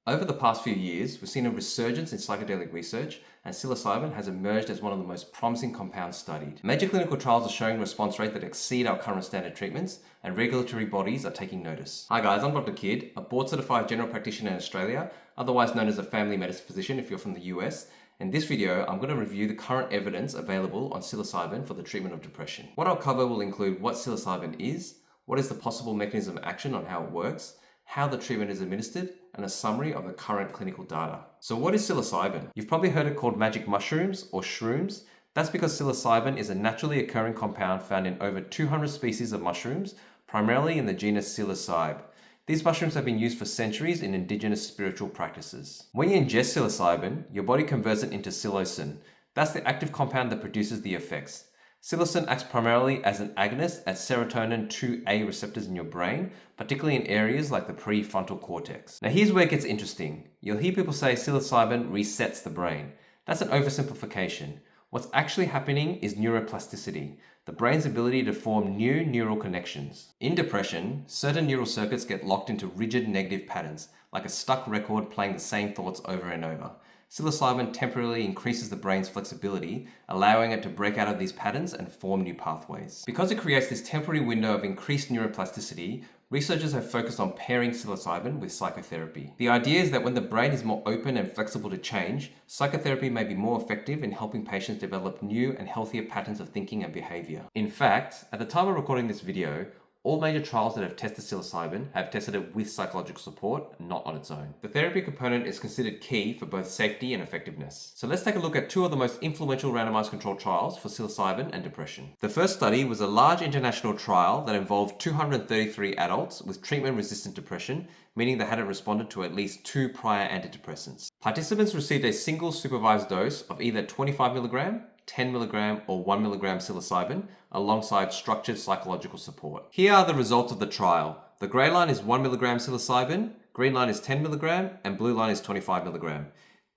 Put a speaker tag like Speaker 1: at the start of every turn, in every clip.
Speaker 1: Over the past few years, we've seen a resurgence in psychedelic research, and psilocybin has emerged as one of the most promising compounds studied. Major clinical trials are showing response rates that exceed our current standard treatments, and regulatory bodies are taking notice. Hi guys, I'm Dr. Kidd, a board-certified general practitioner in Australia, otherwise known as a family medicine physician if you're from the US. In this video, I'm going to review the current evidence available on psilocybin for the treatment of depression. What I'll cover will include what psilocybin is, what is the possible mechanism of action on how it works, how the treatment is administered, and a summary of the current clinical data. So what is psilocybin? You've probably heard it called magic mushrooms or shrooms. That's because psilocybin is a naturally occurring compound found in over 200 species of mushrooms, primarily in the genus Psilocybe. These mushrooms have been used for centuries in indigenous spiritual practices. When you ingest psilocybin, your body converts it into psilocin. That's the active compound that produces the effects. Psilocin acts primarily as an agonist at serotonin 2A receptors in your brain, particularly in areas like the prefrontal cortex. Now here's where it gets interesting. You'll hear people say psilocybin resets the brain. That's an oversimplification. What's actually happening is neuroplasticity, the brain's ability to form new neural connections. In depression, certain neural circuits get locked into rigid negative patterns, like a stuck record playing the same thoughts over and over. Psilocybin temporarily increases the brain's flexibility, allowing it to break out of these patterns and form new pathways. Because it creates this temporary window of increased neuroplasticity, researchers have focused on pairing psilocybin with psychotherapy. The idea is that when the brain is more open and flexible to change, psychotherapy may be more effective in helping patients develop new and healthier patterns of thinking and behavior. In fact, at the time of recording this video, all major trials that have tested psilocybin have tested it with psychological support, not on its own. The therapy component is considered key for both safety and effectiveness. So let's take a look at two of the most influential randomized controlled trials for psilocybin and depression. The first study was a large international trial that involved 233 adults with treatment-resistant depression, meaning they hadn't responded to at least 2 prior antidepressants. Participants received a single supervised dose of either 25 mg, 10 mg or 1 mg psilocybin alongside structured psychological support. Here are the results of the trial. The grey line is 1 mg psilocybin, green line is 10 mg, and blue line is 25 mg.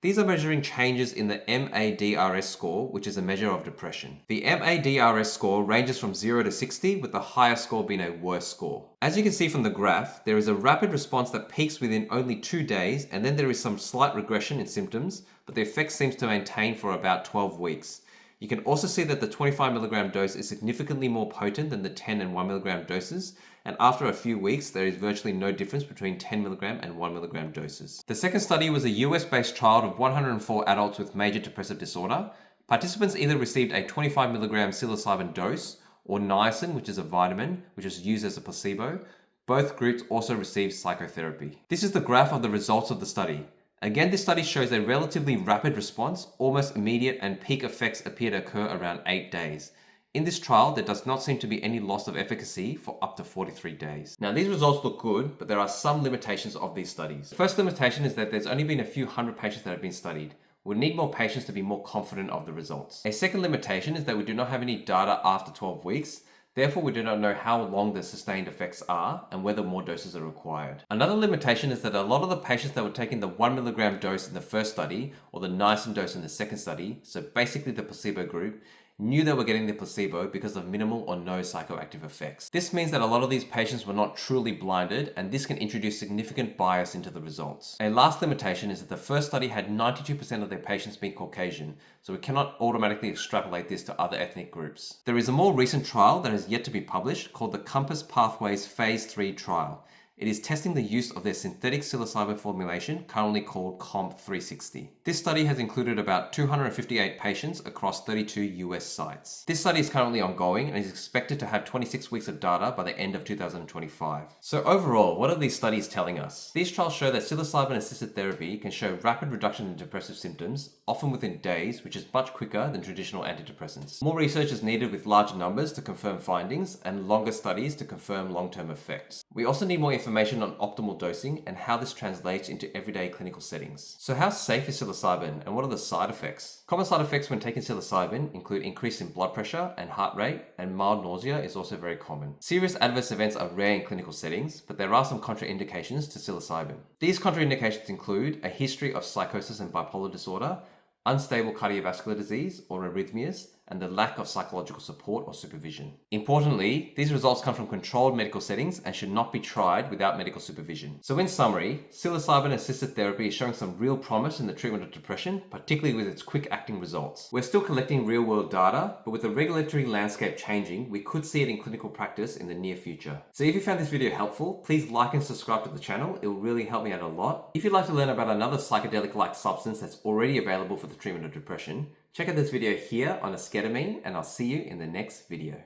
Speaker 1: These are measuring changes in the MADRS score, which is a measure of depression. The MADRS score ranges from 0 to 60, with the higher score being a worse score. As you can see from the graph, there is a rapid response that peaks within only 2 days, and then there is some slight regression in symptoms, but the effect seems to maintain for about 12 weeks. You can also see that the 25 mg dose is significantly more potent than the 10 and 1 mg doses, and after a few weeks, there is virtually no difference between 10 mg and 1 mg doses. The second study was a US-based trial of 104 adults with major depressive disorder. Participants either received a 25 mg psilocybin dose or niacin, which is a vitamin, which is used as a placebo. Both groups also received psychotherapy. This is the graph of the results of the study. Again, this study shows a relatively rapid response, almost immediate, and peak effects appear to occur around 8 days. In this trial, there does not seem to be any loss of efficacy for up to 43 days. Now, these results look good, but there are some limitations of these studies. The first limitation is that there's only been a few hundred patients that have been studied. We need more patients to be more confident of the results. A second limitation is that we do not have any data after 12 weeks. Therefore, we do not know how long the sustained effects are and whether more doses are required. Another limitation is that a lot of the patients that were taking the 1 mg dose in the first study or the niacin dose in the second study, so basically the placebo group, knew they were getting the placebo because of minimal or no psychoactive effects. This means that a lot of these patients were not truly blinded, and this can introduce significant bias into the results. A last limitation is that the first study had 92% of their patients being Caucasian, so we cannot automatically extrapolate this to other ethnic groups. There is a more recent trial that has yet to be published called the Compass Pathways Phase 3 trial. It is testing the use of their synthetic psilocybin formulation, currently called COMP360. This study has included about 258 patients across 32 US sites. This study is currently ongoing and is expected to have 26 weeks of data by the end of 2025. So overall, what are these studies telling us? These trials show that psilocybin-assisted therapy can show rapid reduction in depressive symptoms, often within days, which is much quicker than traditional antidepressants. More research is needed with larger numbers to confirm findings and longer studies to confirm long-term effects. We also need more information on optimal dosing and how this translates into everyday clinical settings. So how safe is psilocybin and what are the side effects? Common side effects when taking psilocybin include increase in blood pressure and heart rate, and mild nausea is also very common. Serious adverse events are rare in clinical settings, but there are some contraindications to psilocybin. These contraindications include a history of psychosis and bipolar disorder, unstable cardiovascular disease or arrhythmias, and the lack of psychological support or supervision. Importantly, these results come from controlled medical settings and should not be tried without medical supervision. So in summary, psilocybin-assisted therapy is showing some real promise in the treatment of depression, particularly with its quick-acting results. We're still collecting real-world data, but with the regulatory landscape changing, we could see it in clinical practice in the near future. So if you found this video helpful, please like and subscribe to the channel. It will really help me out a lot. If you'd like to learn about another psychedelic-like substance that's already available for the treatment of depression, check out this video here on esketamine, and I'll see you in the next video.